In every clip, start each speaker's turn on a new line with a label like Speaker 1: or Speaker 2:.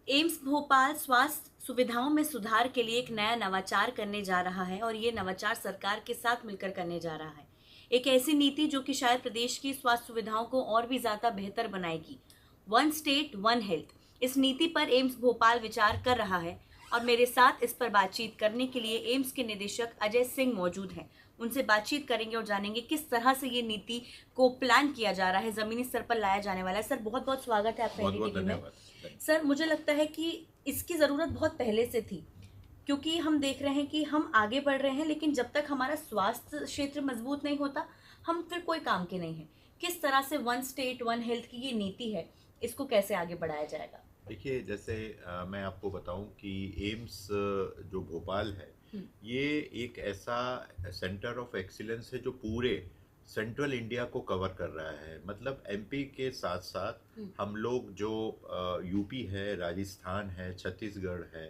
Speaker 1: AIIMS Bhopal स्वास्थ्य सुविधाओं में सुधार के लिए एक नया नवाचार करने जा रहा है और ये नवाचार सरकार के साथ मिलकर करने जा रहा है। एक ऐसी नीति जो कि शायद प्रदेश की स्वास्थ्य सुविधाओं को और भी ज्यादा बेहतर बनाएगी। वन स्टेट वन हेल्थ, इस नीति पर एम्स भोपाल विचार कर रहा है और मेरे साथ इस पर बातचीत करने के लिए एम्स के निदेशक अजय सिंह मौजूद हैं। उनसे बातचीत करेंगे और जानेंगे किस तरह से ये नीति को प्लान किया जा रहा है, जमीनी स्तर पर लाया जाने वाला है। सर, बहुत बहुत स्वागत है आपका
Speaker 2: बहुत बहुत
Speaker 1: एनडीटीवी में।
Speaker 2: धन्यवाद।
Speaker 1: सर, मुझे लगता है कि इसकी ज़रूरत बहुत पहले से थी, क्योंकि हम देख रहे हैं कि हम आगे बढ़ रहे हैं, लेकिन जब तक हमारा स्वास्थ्य क्षेत्र मजबूत नहीं होता, हम फिर कोई काम के नहीं हैं। किस तरह से वन स्टेट वन हेल्थ की ये नीति है, इसको कैसे आगे बढ़ाया जाएगा?
Speaker 2: देखिए, जैसे मैं आपको बताऊं कि एम्स जो भोपाल है,
Speaker 1: हुँ,
Speaker 2: ये एक ऐसा सेंटर ऑफ एक्सीलेंस है जो पूरे सेंट्रल इंडिया को कवर कर रहा है। मतलब एमपी के साथ साथ
Speaker 1: हुँ,
Speaker 2: हम लोग जो यूपी है, राजस्थान है, छत्तीसगढ़ है,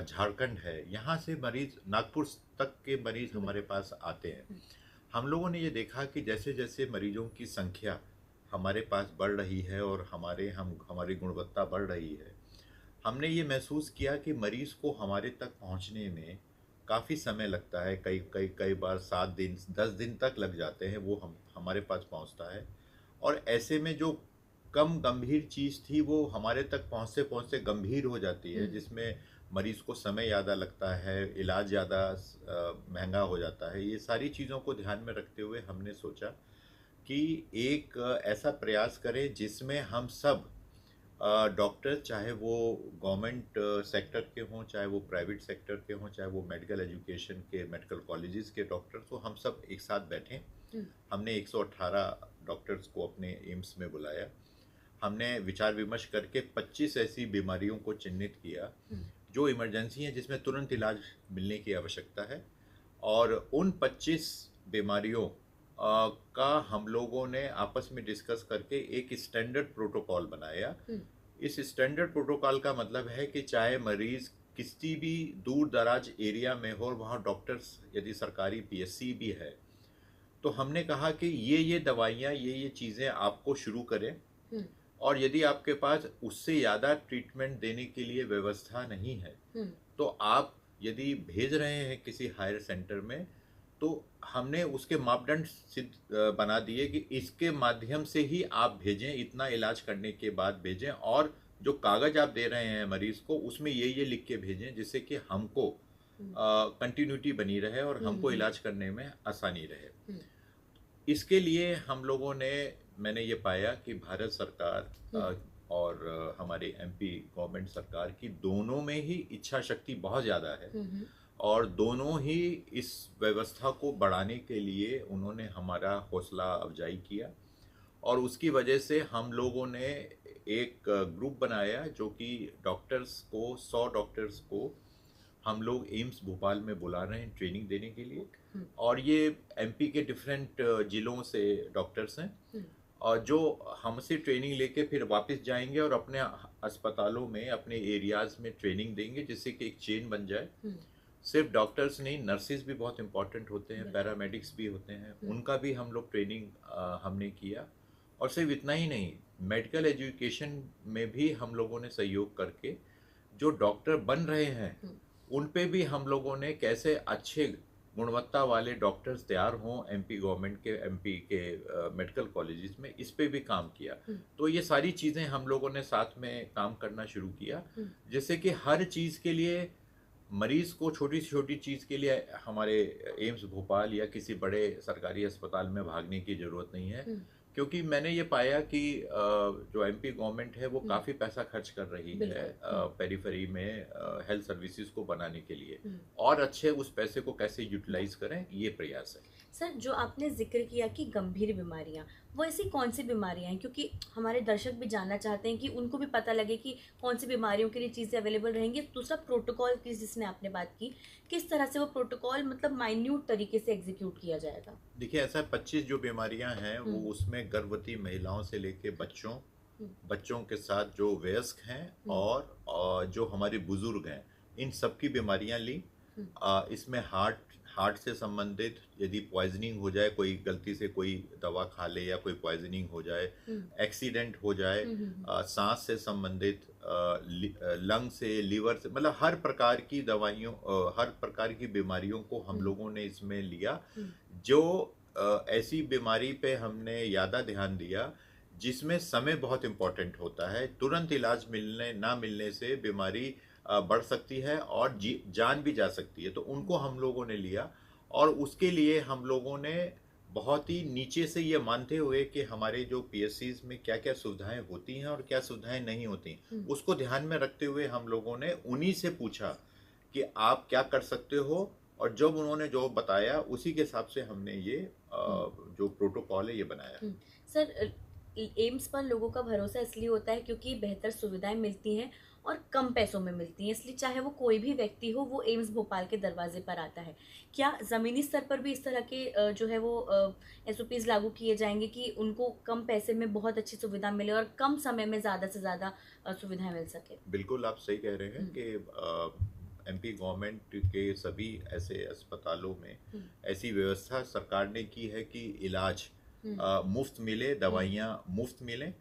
Speaker 2: झारखंड है, यहाँ से मरीज, नागपुर तक के मरीज हमारे
Speaker 1: बिल्कुल।
Speaker 2: पास आते हैं।
Speaker 1: हुँ,
Speaker 2: हम लोगों ने ये देखा कि जैसे जैसे मरीजों की संख्या हमारे पास बढ़ रही है और हमारी गुणवत्ता बढ़ रही है, हमने ये महसूस किया कि मरीज को हमारे तक पहुंचने में काफ़ी समय लगता है। कई कई कई बार 7 दिन 10 दिन तक लग जाते हैं वो हमारे पास पहुंचता है। और ऐसे में जो कम गंभीर चीज़ थी वो हमारे तक पहुंचते पहुंचते गंभीर हो जाती है,
Speaker 1: हुँ,
Speaker 2: जिसमें मरीज को समय ज़्यादा लगता है, इलाज ज़्यादा महंगा हो जाता है। ये सारी चीज़ों को ध्यान में रखते हुए हमने सोचा कि एक ऐसा प्रयास करें जिसमें हम सब डॉक्टर, चाहे वो गवर्नमेंट सेक्टर के हों, चाहे वो प्राइवेट सेक्टर के हों, चाहे वो मेडिकल एजुकेशन के मेडिकल कॉलेजेस के डॉक्टर्स हो, हम सब एक साथ बैठें।
Speaker 1: हुँ,
Speaker 2: हमने 118 डॉक्टर्स को अपने एम्स में बुलाया। हमने विचार विमर्श करके 25 ऐसी बीमारियों को चिन्हित किया
Speaker 1: हुँ,
Speaker 2: जो इमरजेंसी हैं, जिसमें तुरंत इलाज मिलने की आवश्यकता है। और उन 25 बीमारियों का हम लोगों ने आपस में डिस्कस करके एक स्टैंडर्ड प्रोटोकॉल बनाया।
Speaker 1: हुँ,
Speaker 2: इस स्टैंडर्ड प्रोटोकॉल का मतलब है कि चाहे मरीज किसी भी दूर दराज एरिया में हो और वहाँ डॉक्टर्स यदि सरकारी पीएससी भी है, तो हमने कहा कि ये दवाइयाँ, ये चीज़ें आपको शुरू करें।
Speaker 1: हुँ,
Speaker 2: और यदि आपके पास उससे ज़्यादा ट्रीटमेंट देने के लिए व्यवस्था नहीं है,
Speaker 1: हुँ,
Speaker 2: तो आप यदि भेज रहे हैं किसी हायर सेंटर में, तो हमने उसके मापदंड बना दिए कि इसके माध्यम से ही आप भेजें, इतना इलाज करने के बाद भेजें। और जो कागज़ आप दे रहे हैं मरीज को, उसमें ये लिख के भेजें, जिससे कि हमको
Speaker 1: हुँ,
Speaker 2: कंटिन्यूटी बनी रहे और
Speaker 1: हुँ,
Speaker 2: हमको
Speaker 1: हुँ,
Speaker 2: इलाज करने में आसानी रहे।
Speaker 1: हुँ,
Speaker 2: इसके लिए हम लोगों ने मैंने ये पाया कि भारत सरकार
Speaker 1: हुँ,
Speaker 2: और हमारे एमपी गवर्नमेंट सरकार की दोनों में ही इच्छा शक्ति बहुत ज़्यादा है।
Speaker 1: हुँ, हुँ,
Speaker 2: और दोनों ही इस व्यवस्था को बढ़ाने के लिए उन्होंने हमारा हौसला अफजाई किया। और उसकी वजह से हम लोगों ने एक ग्रुप बनाया जो कि डॉक्टर्स को, 100 डॉक्टर्स को हम लोग एम्स भोपाल में बुला रहे हैं ट्रेनिंग देने के लिए।
Speaker 1: हुँ,
Speaker 2: और ये एमपी के डिफरेंट ज़िलों से डॉक्टर्स हैं,
Speaker 1: हुँ,
Speaker 2: और जो हमसे ट्रेनिंग लेके फिर वापस जाएंगे और अपने अस्पतालों में, अपने एरियाज़ में ट्रेनिंग देंगे, जिससे कि एक चेन बन जाए।
Speaker 1: हुँ,
Speaker 2: सिर्फ डॉक्टर्स नहीं, नर्सेज भी बहुत इंपॉर्टेंट होते हैं,
Speaker 1: बिल्कुल।
Speaker 2: पैरामेडिक्स भी होते हैं,
Speaker 1: हुँ,
Speaker 2: उनका भी हम लोग ट्रेनिंग हमने किया। और सिर्फ इतना ही नहीं, मेडिकल एजुकेशन में भी हम लोगों ने सहयोग करके जो डॉक्टर बन रहे हैं,
Speaker 1: हुँ,
Speaker 2: उन पे भी हम लोगों ने कैसे अच्छे गुणवत्ता वाले डॉक्टर्स तैयार हों एमपी गवर्नमेंट के, एमपी के मेडिकल कॉलेजेस में, इस पे भी काम किया।
Speaker 1: हुँ,
Speaker 2: तो ये सारी चीज़ें हम लोगों ने साथ में काम करना शुरू किया,
Speaker 1: हुँ,
Speaker 2: जिससे कि हर चीज़ के लिए मरीज को, छोटी से छोटी चीज़ के लिए हमारे एम्स भोपाल या किसी बड़े सरकारी अस्पताल में भागने की ज़रूरत नहीं है।
Speaker 1: हुँ,
Speaker 2: क्योंकि मैंने ये पाया कि जो एमपी गवर्नमेंट है वो
Speaker 1: हुँ,
Speaker 2: काफ़ी पैसा खर्च कर रही है
Speaker 1: बिल्कुल। हुँ,
Speaker 2: पेरिफेरी में हेल्थ सर्विसेज को बनाने के लिए।
Speaker 1: हुँ।
Speaker 2: और अच्छे उस पैसे को कैसे यूटिलाइज करें, ये प्रयास है।
Speaker 1: सर, जो आपने ज़िक्र किया कि गंभीर बीमारियाँ, वो ऐसी कौन-सी बीमारियाँ हैं? क्योंकि हमारे दर्शक भी जानना चाहते हैं कि उनको भी पता लगे कि कौन-सी बीमारियों के लिए चीज़ें अवेलेबल रहेंगी। दूसरा, प्रोटोकॉल की जिसने आपने बात की, किस तरह से वो प्रोटोकॉल मतलब माइन्यूट तरीके से एग्ज़ीक्यूट किया जाएगा?
Speaker 2: देखिए, ऐसा 25 जो बीमारियां हैं वो,
Speaker 1: हुँ,
Speaker 2: उसमें गर्भवती महिलाओं से लेके बच्चों,
Speaker 1: हुँ,
Speaker 2: बच्चों के साथ जो वयस्क हैं,
Speaker 1: हुँ,
Speaker 2: और जो हमारे बुजुर्ग हैं, इन सब की बीमारियां ली।
Speaker 1: हुँ,
Speaker 2: इसमें हार्ट हार्ट से संबंधित यदि पॉइजनिंग हो जाए, कोई गलती से कोई दवा खा ले या कोई पॉइजनिंग हो जाए, एक्सीडेंट हो जाए, सांस से संबंधित, लंग से, लिवर से, मतलब हर प्रकार की दवाइयों, हर प्रकार की बीमारियों को हम लोगों ने इसमें लिया। जो ऐसी बीमारी पे हमने ज़्यादा ध्यान दिया जिसमें समय बहुत इम्पोर्टेंट होता है, तुरंत इलाज मिलने ना मिलने से बीमारी बढ़ सकती है और जान भी जा सकती है, तो उनको हम लोगों ने लिया। और उसके लिए हम लोगों ने बहुत ही नीचे से ये मानते हुए कि हमारे जो पीएससीज में क्या क्या सुविधाएं होती हैं और क्या सुविधाएं नहीं होती, उसको ध्यान में रखते हुए हम लोगों ने उन्हीं से पूछा कि आप क्या कर सकते हो, और जब उन्होंने जो बताया उसी के हिसाब से हमने ये जो प्रोटोकॉल है ये बनाया।
Speaker 1: सर, एम्स पर लोगों का भरोसा इसलिए होता है क्योंकि बेहतर सुविधाएं मिलती हैं और कम पैसों में मिलती हैं, इसलिए चाहे वो कोई भी व्यक्ति हो वो एम्स भोपाल के दरवाजे पर आता है। क्या ज़मीनी स्तर पर भी इस तरह के जो है वो एसओपीज लागू किए जाएंगे कि उनको कम पैसे में बहुत अच्छी सुविधा मिले और कम समय में ज़्यादा से ज़्यादा सुविधाएं मिल सके?
Speaker 2: बिल्कुल आप सही कह रहे हैं कि एमपी गवर्नमेंट के सभी ऐसे अस्पतालों में ऐसी व्यवस्था सरकार ने की है कि इलाज मुफ्त मिले, दवाइयाँ मुफ्त मिलें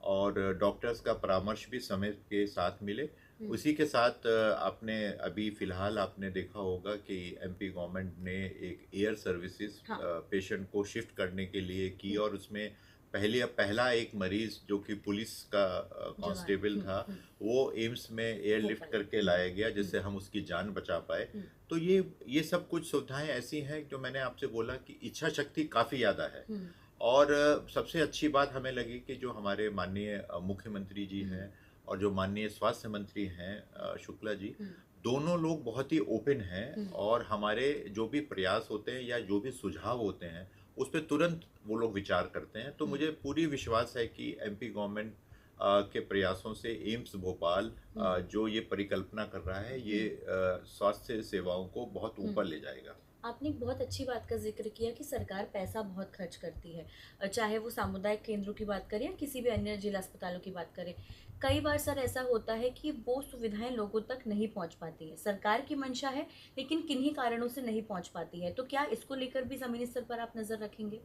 Speaker 2: और डॉक्टर्स का परामर्श भी समय के साथ मिले। उसी के साथ आपने अभी फिलहाल आपने देखा होगा कि एमपी गवर्नमेंट ने एक एयर सर्विसेज पेशेंट को शिफ्ट करने के लिए की, और उसमें पहला एक मरीज जो कि पुलिस का कांस्टेबल था, वो एम्स में एयरलिफ्ट करके लाया गया जिससे हम उसकी जान बचा पाए। तो ये सब कुछ सुविधाएं ऐसी हैं जो मैंने आपसे बोला कि इच्छा शक्ति काफ़ी ज़्यादा है। और सबसे अच्छी बात हमें लगी कि जो हमारे माननीय मुख्यमंत्री जी हैं और जो माननीय स्वास्थ्य मंत्री हैं शुक्ला जी, दोनों लोग बहुत ही ओपन हैं और हमारे जो भी प्रयास होते हैं या जो भी सुझाव होते हैं उस पर तुरंत वो लोग विचार करते हैं। तो मुझे पूरी विश्वास है कि एमपी गवर्नमेंट के प्रयासों से एम्स भोपाल जो ये परिकल्पना कर रहा है, ये स्वास्थ्य सेवाओं को बहुत ऊपर ले जाएगा।
Speaker 1: आपने एक बहुत अच्छी बात का जिक्र किया कि सरकार पैसा बहुत खर्च करती है, चाहे वो सामुदायिक केंद्रों की बात करें या किसी भी अन्य जिला अस्पतालों की बात करें। कई बार सर ऐसा होता है कि वो सुविधाएं लोगों तक नहीं पहुंच पाती है, सरकार की मंशा है लेकिन किन्हीं कारणों से नहीं पहुंच पाती है, तो क्या इसको लेकर भी ज़मीनी स्तर पर आप नज़र रखेंगे?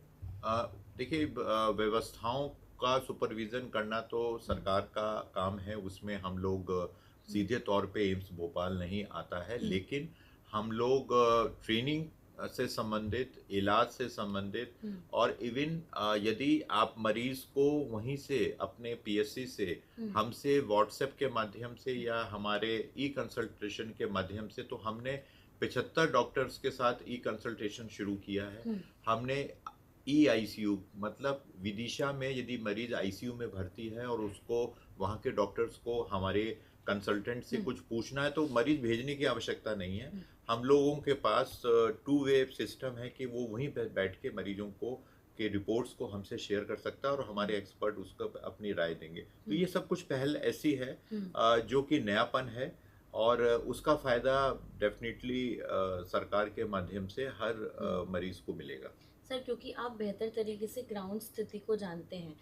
Speaker 2: देखिए, व्यवस्थाओं का सुपरविज़न करना तो सरकार का काम है, उसमें हम लोग सीधे तौर पे एम्स भोपाल नहीं आता है, लेकिन हम लोग ट्रेनिंग से संबंधित, इलाज से संबंधित, और इवन यदि आप मरीज को वहीं से अपने पीएससी से हमसे व्हाट्सएप के माध्यम से या हमारे ई कंसल्टेशन के माध्यम से, तो हमने 75 डॉक्टर्स के साथ ई कंसल्टेशन शुरू किया है। हमने ई आईसीयू, मतलब विदिशा में यदि मरीज आईसीयू में भर्ती है और उसको वहाँ के डॉक्टर्स को हमारे कंसल्टेंट से कुछ पूछना है तो मरीज भेजने की आवश्यकता नहीं है। हम लोगों के पास 2 वे सिस्टम है कि वो वहीं पर बैठ के मरीजों को के रिपोर्ट्स को हमसे शेयर कर सकता है और हमारे एक्सपर्ट उसका अपनी राय देंगे। तो ये सब कुछ पहल ऐसी है जो कि नयापन है और उसका फ़ायदा डेफिनेटली सरकार के माध्यम से हर मरीज को मिलेगा।
Speaker 1: सर, क्योंकि आप बेहतर तरीके से ग्राउंड स्थिति को जानते हैं,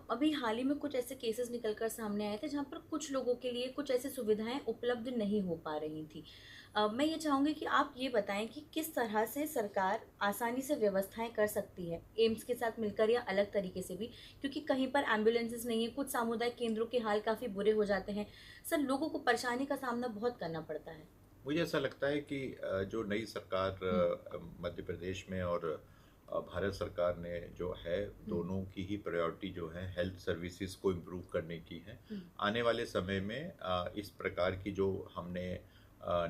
Speaker 1: अभी हाल ही में कुछ ऐसे केसेस निकलकर सामने आए थे जहाँ पर कुछ लोगों के लिए कुछ ऐसी सुविधाएं उपलब्ध नहीं हो पा रही थी। मैं ये चाहूँगी कि आप ये बताएं कि किस तरह से सरकार आसानी से व्यवस्थाएं कर सकती है एम्स के साथ मिलकर या अलग तरीके से भी, क्योंकि कहीं पर एम्बुलेंसेस नहीं है, कुछ सामुदायिक केंद्रों के हाल काफ़ी बुरे हो जाते हैं। सर, लोगों को परेशानी का सामना बहुत करना पड़ता है।
Speaker 2: मुझे ऐसा लगता है कि जो नई सरकार मध्य प्रदेश में और भारत सरकार ने जो है, दोनों की ही प्रायोरिटी जो है हेल्थ सर्विसेज को इम्प्रूव करने की है। आने वाले समय में इस प्रकार की जो हमने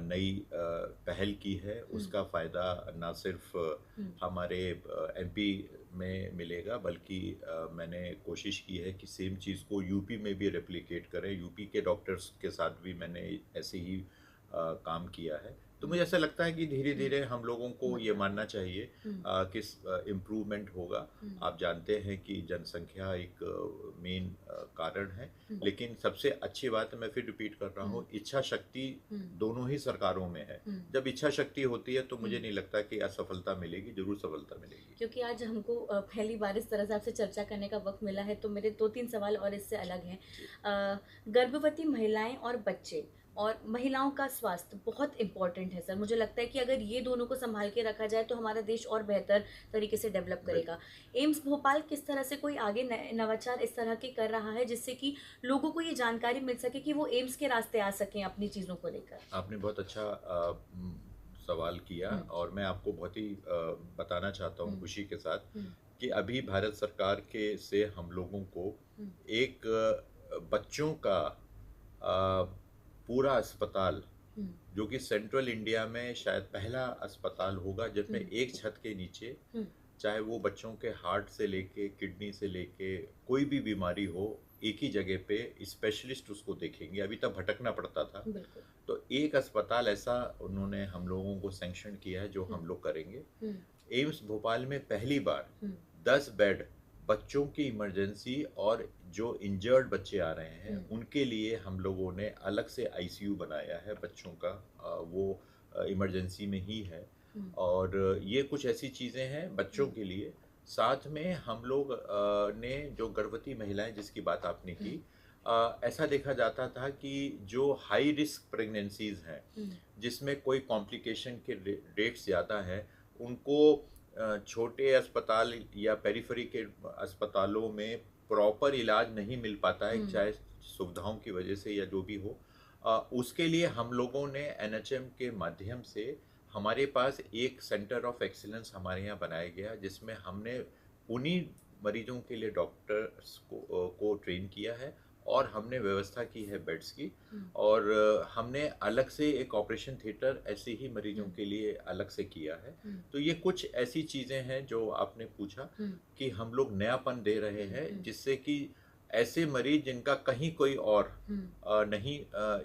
Speaker 2: नई पहल की है उसका फ़ायदा ना सिर्फ हमारे एमपी में मिलेगा, बल्कि मैंने कोशिश की है कि सेम चीज़ को यूपी में भी रेप्लिकेट करें। यूपी के डॉक्टर्स के साथ भी मैंने ऐसे ही काम किया है। तो मुझे ऐसा लगता है कि धीरे धीरे हम लोगों को ये मानना चाहिए कि इम्प्रूवमेंट होगा। आप जानते हैं कि जनसंख्या एक मेन कारण है, लेकिन सबसे अच्छी बात है, मैं फिर रिपीट कर रहा हूँ, इच्छा शक्ति दोनों ही सरकारों में है। जब इच्छा शक्ति होती है तो मुझे नहीं लगता कि असफलता मिलेगी, जरूर सफलता मिलेगी।
Speaker 1: क्योंकि आज हमको पहली बार इस तरह से आपसे चर्चा करने का वक्त मिला है, तो मेरे 2-3 सवाल और इससे अलग हैं। गर्भवती महिलाएं और बच्चे और महिलाओं का स्वास्थ्य बहुत इम्पोर्टेंट है सर। मुझे लगता है कि अगर ये दोनों को संभाल के रखा जाए तो हमारा देश और बेहतर तरीके से डेवलप करेगा। एम्स भोपाल किस तरह से कोई आगे नवाचार इस तरह के कर रहा है जिससे कि लोगों को ये जानकारी मिल सके कि वो एम्स के रास्ते आ सकें अपनी चीज़ों को लेकर?
Speaker 2: आपने बहुत अच्छा सवाल किया,
Speaker 1: हुँ,
Speaker 2: और मैं आपको बहुत ही बताना चाहता हूँ
Speaker 1: हुँ,
Speaker 2: खुशी के साथ
Speaker 1: हुँ,
Speaker 2: कि अभी भारत सरकार के से हम लोगों को
Speaker 1: हुँ,
Speaker 2: एक बच्चों का पूरा अस्पताल,
Speaker 1: हुँ,
Speaker 2: जो कि सेंट्रल इंडिया में शायद पहला अस्पताल होगा जिसमें
Speaker 1: हुँ,
Speaker 2: एक छत के नीचे,
Speaker 1: हुँ,
Speaker 2: चाहे वो बच्चों के हार्ट से लेके किडनी से लेके कोई भी बीमारी हो, एक ही जगह पे स्पेशलिस्ट उसको देखेंगे। अभी तक भटकना पड़ता था।
Speaker 1: बिल्कुल।
Speaker 2: तो एक अस्पताल ऐसा उन्होंने हम लोगों को सैंक्शन किया है जो
Speaker 1: हुँ,
Speaker 2: हम लोग करेंगे।
Speaker 1: हुँ,
Speaker 2: एम्स भोपाल में पहली बार
Speaker 1: हुँ,
Speaker 2: 10 बेड बच्चों की इमरजेंसी, और जो इंजर्ड बच्चे आ रहे हैं
Speaker 1: हुँ,
Speaker 2: उनके लिए हम लोगों ने अलग से आईसीयू बनाया है बच्चों का। वो इमरजेंसी में ही है।
Speaker 1: हुँ,
Speaker 2: और ये कुछ ऐसी चीज़ें हैं बच्चों
Speaker 1: हुँ,
Speaker 2: के लिए। साथ में हम लोग ने जो गर्भवती महिलाएं जिसकी बात आपने
Speaker 1: हुँ,
Speaker 2: की, ऐसा देखा जाता था कि जो हाई रिस्क प्रेगनेंसीज हैं,
Speaker 1: हुँ,
Speaker 2: जिसमें कोई कॉम्प्लिकेशन के रेट्स ज़्यादा हैं, उनको छोटे अस्पताल या पेरिफेरी के अस्पतालों में प्रॉपर इलाज नहीं मिल पाता है,
Speaker 1: हुँ,
Speaker 2: चाहे सुविधाओं की वजह से या जो भी हो। उसके लिए हम लोगों ने एनएचएम के माध्यम से, हमारे पास एक सेंटर ऑफ एक्सीलेंस हमारे यहाँ बनाया गया, जिसमें हमने उन्हीं मरीजों के लिए डॉक्टर्स को ट्रेन किया है, और हमने व्यवस्था की है बेड्स की।
Speaker 1: हुँ,
Speaker 2: और हमने अलग से एक ऑपरेशन थिएटर ऐसे ही मरीजों
Speaker 1: हुँ,
Speaker 2: के लिए अलग से किया है।
Speaker 1: हुँ,
Speaker 2: तो ये कुछ ऐसी चीज़ें हैं जो आपने पूछा
Speaker 1: हुँ,
Speaker 2: कि हम लोग नयापन दे रहे
Speaker 1: हुँ,
Speaker 2: हैं,
Speaker 1: हुँ,
Speaker 2: जिससे कि ऐसे मरीज जिनका कहीं कोई और
Speaker 1: हुँ।
Speaker 2: नहीं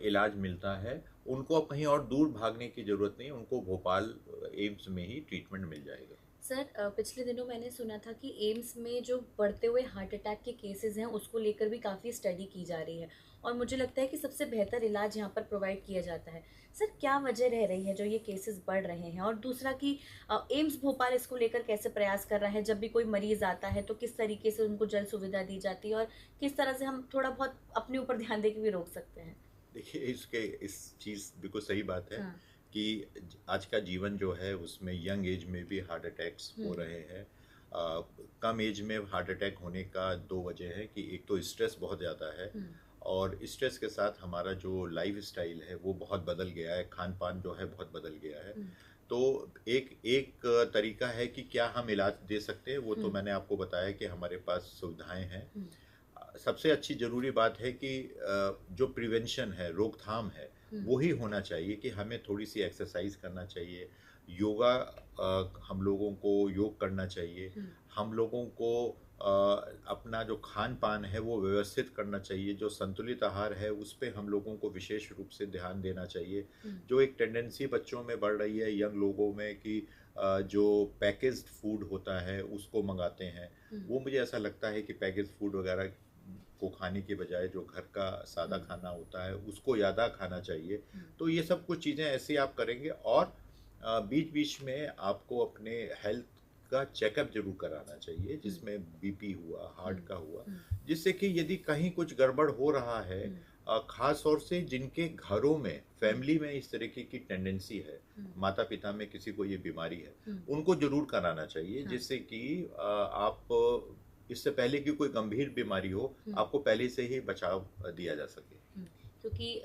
Speaker 2: इलाज मिलता है, उनको अब कहीं और दूर भागने की ज़रूरत नहीं है, उनको भोपाल एम्स में ही ट्रीटमेंट मिल जाएगा।
Speaker 1: सर पिछले दिनों मैंने सुना था कि एम्स में जो बढ़ते हुए हार्ट अटैक के केसेस हैं उसको लेकर भी काफ़ी स्टडी की जा रही है और मुझे लगता है कि सबसे बेहतर इलाज यहाँ पर प्रोवाइड किया जाता है। सर क्या वजह रह रही है जो ये केसेस बढ़ रहे हैं? और दूसरा कि एम्स भोपाल इसको लेकर कैसे प्रयास कर रहा है? जब भी कोई मरीज़ आता है तो किस तरीके से उनको जल्द सुविधा दी जाती है और किस तरह से हम थोड़ा बहुत अपने ऊपर ध्यान दे के भी रोक सकते हैं?
Speaker 2: देखिए, इस चीज़ बिल्कुल सही बात है
Speaker 1: हाँ।
Speaker 2: कि आज का जीवन जो है उसमें यंग एज में भी हार्ट अटैक्स हो
Speaker 1: हुँ,
Speaker 2: रहे हैं। कम एज में हार्ट अटैक होने का दो वजह है कि एक तो स्ट्रेस बहुत ज़्यादा है,
Speaker 1: हुँ,
Speaker 2: और स्ट्रेस के साथ हमारा जो लाइफ स्टाइल है वो बहुत बदल गया है, खान पान जो है बहुत बदल गया है।
Speaker 1: हुँ,
Speaker 2: तो एक एक तरीका है कि क्या हम इलाज दे सकते हैं, वो तो
Speaker 1: हुँ,
Speaker 2: मैंने आपको बताया कि हमारे पास सुविधाएं हैं।
Speaker 1: हुँ,
Speaker 2: सबसे अच्छी ज़रूरी बात है कि जो प्रिवेंशन है, रोकथाम है,
Speaker 1: हुँ,
Speaker 2: वो ही होना चाहिए कि हमें थोड़ी सी एक्सरसाइज करना चाहिए। योगा, हम लोगों को योग करना चाहिए।
Speaker 1: हुँ,
Speaker 2: हम लोगों को अपना जो खान पान है वो व्यवस्थित करना चाहिए। जो संतुलित आहार है उस पे हम लोगों को विशेष रूप से ध्यान देना चाहिए।
Speaker 1: हुँ,
Speaker 2: जो एक टेंडेंसी बच्चों में बढ़ रही है, यंग लोगों में, कि जो पैकेज्ड फूड होता है उसको मंगाते हैं,
Speaker 1: हुँ,
Speaker 2: वो मुझे ऐसा लगता है कि पैकेज फूड वगैरह को खाने के बजाय जो घर का सादा
Speaker 1: हुँ,
Speaker 2: खाना होता है उसको ज़्यादा खाना चाहिए।
Speaker 1: हुँ,
Speaker 2: तो ये सब कुछ चीज़ें ऐसे आप करेंगे, और बीच बीच में आपको अपने हेल्थ का चेकअप जरूर कराना चाहिए,
Speaker 1: हुँ,
Speaker 2: जिसमें बीपी हुआ,
Speaker 1: हुँ,
Speaker 2: हार्ट का हुआ,
Speaker 1: हुँ,
Speaker 2: जिससे कि यदि कहीं कुछ गड़बड़ हो रहा है,
Speaker 1: हुँ,
Speaker 2: खास तौर से जिनके घरों में,
Speaker 1: हुँ,
Speaker 2: फैमिली में इस तरीके की टेंडेंसी है,
Speaker 1: हुँ,
Speaker 2: माता पिता में किसी को ये बीमारी है,
Speaker 1: हुँ,
Speaker 2: उनको जरूर कराना चाहिए,
Speaker 1: हाँ,
Speaker 2: जिससे कि आप इससे पहले कि कोई गंभीर बीमारी हो,
Speaker 1: हुँ,
Speaker 2: आपको पहले से ही बचाव दिया जा सके।
Speaker 1: हुँ। क्योंकि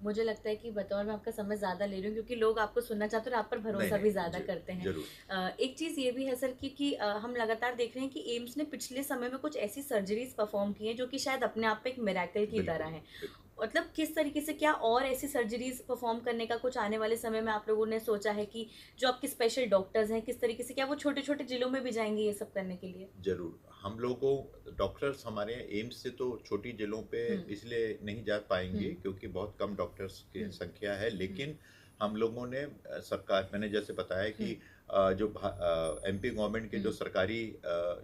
Speaker 1: मुझे लगता है कि बतौर मैं आपका समय ज़्यादा ले रही हूँ क्योंकि लोग आपको सुनना चाहते हैं और आप पर
Speaker 2: नहीं
Speaker 1: भरोसा भी
Speaker 2: नहीं,
Speaker 1: ज़्यादा करते हैं।
Speaker 2: जरूर।
Speaker 1: एक चीज़ ये भी है सर कि हम लगातार देख रहे हैं कि एम्स ने पिछले समय में कुछ ऐसी सर्जरीज़ परफ़ॉर्म की हैं जो कि शायद अपने आप में एक मिरेकल की तरह
Speaker 2: बिल्कुल
Speaker 1: हैं।
Speaker 2: बिल्कुल।
Speaker 1: मतलब किस तरीके से क्या और ऐसी सर्जरीज़ परफ़ॉर्म करने का कुछ आने वाले समय में आप लोगों ने सोचा है कि जो आपके स्पेशल डॉक्टर्स हैं, किस तरीके से क्या वो छोटे-छोटे जिलों में भी जाएँगे ये सब करने के लिए?
Speaker 2: ज़रूर। हम लोगों डॉक्टर्स हमारे एम्स से तो छोटी जिलों पे
Speaker 1: हुँ,
Speaker 2: इसलिए नहीं जा
Speaker 1: हुँ,
Speaker 2: पाएँगे क्योंकि बहुत कम डॉक्टर्स की
Speaker 1: हुँ,
Speaker 2: संख्या है,
Speaker 1: हुँ,
Speaker 2: लेकिन हम लोगों ने सरकार, मैंने जैसे बताया
Speaker 1: हुँ,
Speaker 2: कि एमपी गवर्नमेंट के
Speaker 1: हुँ,
Speaker 2: जो सरकारी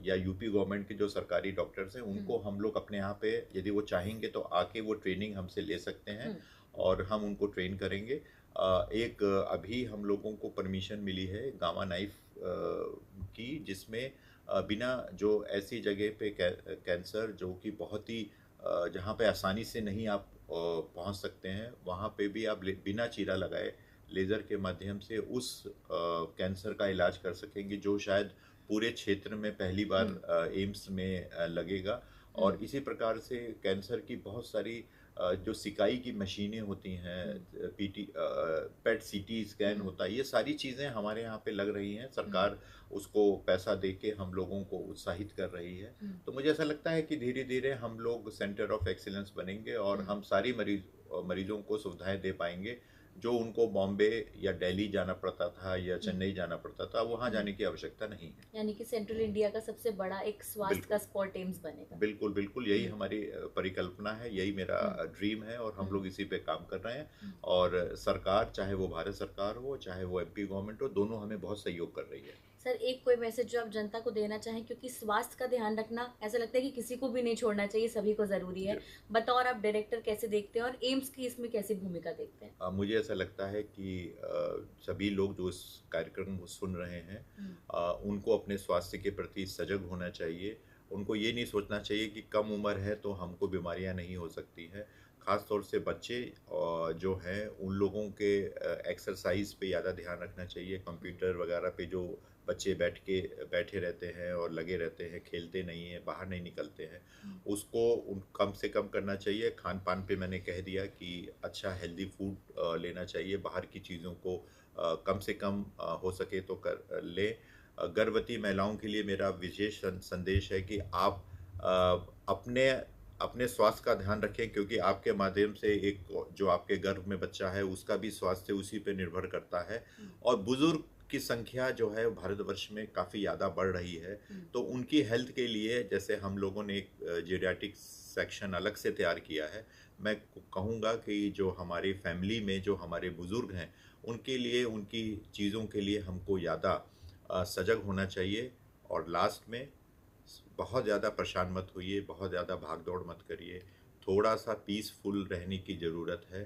Speaker 2: या यूपी गवर्नमेंट के जो सरकारी डॉक्टर्स हैं,
Speaker 1: हुँ,
Speaker 2: उनको हम लोग अपने यहाँ पे यदि वो चाहेंगे तो आके वो ट्रेनिंग हमसे ले सकते हैं,
Speaker 1: हुँ,
Speaker 2: और हम उनको ट्रेन करेंगे। एक अभी हम लोगों को परमिशन मिली है गामा नाइफ की, जिसमें बिना जो ऐसी जगह पे कैंसर जो कि बहुत ही जहाँ पे आसानी से नहीं आप पहुंच सकते हैं, वहां पे भी आप बिना चीरा लगाए लेज़र के माध्यम से उस कैंसर का इलाज कर सकेंगे, जो शायद पूरे क्षेत्र में पहली बार
Speaker 1: हम्म,
Speaker 2: एम्स में लगेगा।
Speaker 1: हम्म,
Speaker 2: और इसी प्रकार से कैंसर की बहुत सारी जो सिकाई की मशीनें होती हैं,
Speaker 1: हम्म,
Speaker 2: पीटी पेट सीटी स्कैन
Speaker 1: हम्म,
Speaker 2: होता है, ये सारी चीज़ें हमारे यहाँ पे लग रही हैं।
Speaker 1: हम्म,
Speaker 2: सरकार उसको पैसा दे के हम लोगों को उत्साहित कर रही है।
Speaker 1: हम्म,
Speaker 2: तो मुझे ऐसा लगता है कि धीरे धीरे हम लोग सेंटर ऑफ एक्सीलेंस बनेंगे और
Speaker 1: हम्म,
Speaker 2: हम सारी मरीजों को सुविधाएं दे पाएंगे, जो उनको बॉम्बे या दिल्ली जाना पड़ता था या
Speaker 1: हम्म,
Speaker 2: चेन्नई जाना पड़ता था, वहाँ
Speaker 1: हम्म।
Speaker 2: जाने की आवश्यकता नहीं है।
Speaker 1: यानी कि सेंट्रल इंडिया का सबसे बड़ा एक स्वास्थ्य का
Speaker 2: बिल्कुल,
Speaker 1: स्पॉट एम्स बनेगा।
Speaker 2: बिल्कुल, बिल्कुल, यही
Speaker 1: हम्म,
Speaker 2: हमारी परिकल्पना है, यही मेरा
Speaker 1: हम्म,
Speaker 2: ड्रीम है और हम
Speaker 1: हम्म,
Speaker 2: लोग इसी पे काम कर रहे हैं।
Speaker 1: हम्म।
Speaker 2: और सरकार, चाहे वो भारत सरकार हो, चाहे वो एमपी गवर्नमेंट हो, दोनों हमें बहुत सहयोग कर रही है।
Speaker 1: सर, एक कोई मैसेज जो आप जनता को देना चाहें, क्योंकि स्वास्थ्य का ध्यान रखना ऐसा लगता है कि किसी को भी नहीं छोड़ना चाहिए, सभी को जरूरी है।
Speaker 2: जी।
Speaker 1: बतौर आप डायरेक्टर कैसे देखते हैं और एम्स की इसमें कैसी भूमिका देखते हैं?
Speaker 2: मुझे ऐसा लगता है कि सभी लोग जो इस कार्यक्रम को सुन रहे हैं,
Speaker 1: हम्म,
Speaker 2: उनको अपने स्वास्थ्य के प्रति सजग होना चाहिए। उनको ये नहीं सोचना चाहिए कि कम उम्र है तो हमको बीमारियां नहीं हो सकती हैं। ख़ास तौर से बच्चे जो हैं, उन लोगों के एक्सरसाइज पे ज़्यादा ध्यान रखना चाहिए। कंप्यूटर वगैरह पे जो बच्चे बैठे रहते हैं और लगे रहते हैं, खेलते नहीं हैं, बाहर नहीं निकलते हैं,
Speaker 1: हम्म,
Speaker 2: उसको उन कम से कम करना चाहिए। खान पान पे मैंने कह दिया कि अच्छा हेल्दी फूड लेना चाहिए, बाहर की चीज़ों को कम से कम हो सके तो कर लें। गर्भवती महिलाओं के लिए मेरा विशेष संदेश है कि आप अपने अपने स्वास्थ्य का ध्यान रखें, क्योंकि आपके माध्यम से एक जो आपके गर्भ में बच्चा है उसका भी स्वास्थ्य उसी पे निर्भर करता है।
Speaker 1: हम्म,
Speaker 2: और बुजुर्ग की संख्या जो है भारतवर्ष में काफ़ी ज़्यादा बढ़ रही है।
Speaker 1: हम्म,
Speaker 2: तो उनकी हेल्थ के लिए जैसे हम लोगों ने एक जेरियाटिक सेक्शन अलग से तैयार किया है, मैं कहूँगा कि जो हमारी फैमिली में जो हमारे बुज़ुर्ग हैं, उनके लिए, उनकी चीज़ों के लिए हमको ज़्यादा सजग होना चाहिए। और लास्ट में, बहुत ज़्यादा परेशान मत होइए, बहुत ज़्यादा भाग दौड़ मत करिए, थोड़ा सा पीसफुल रहने की ज़रूरत है।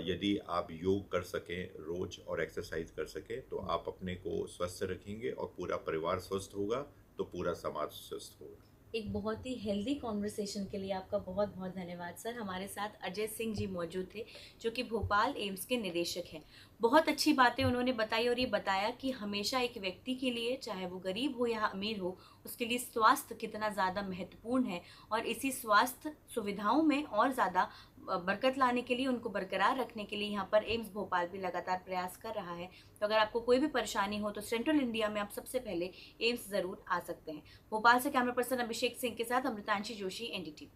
Speaker 2: यदि आप योग कर सकें रोज़ और एक्सरसाइज कर सकें, तो
Speaker 1: हम्म।
Speaker 2: आप अपने को स्वस्थ रखेंगे और पूरा परिवार स्वस्थ होगा, तो पूरा समाज स्वस्थ होगा।
Speaker 1: एक बहुत ही हेल्दी कॉन्वर्सेशन के लिए आपका बहुत बहुत धन्यवाद सर। हमारे साथ अजय सिंह जी मौजूद थे, जो कि भोपाल एम्स के निदेशक हैं। बहुत अच्छी बातें उन्होंने बताई और ये बताया कि हमेशा एक व्यक्ति के लिए, चाहे वो गरीब हो या अमीर हो, उसके लिए स्वास्थ्य कितना ज़्यादा महत्वपूर्ण है। और इसी स्वास्थ्य सुविधाओं में और ज़्यादा बरकत लाने के लिए, उनको बरकरार रखने के लिए यहाँ पर एम्स भोपाल भी लगातार प्रयास कर रहा है। तो अगर आपको कोई भी परेशानी हो तो सेंट्रल इंडिया में आप सबसे पहले एम्स ज़रूर आ सकते हैं। भोपाल से कैमरा पर्सन अभिषेक सिंह के साथ अमृतांशी जोशी, एनडीटीवी।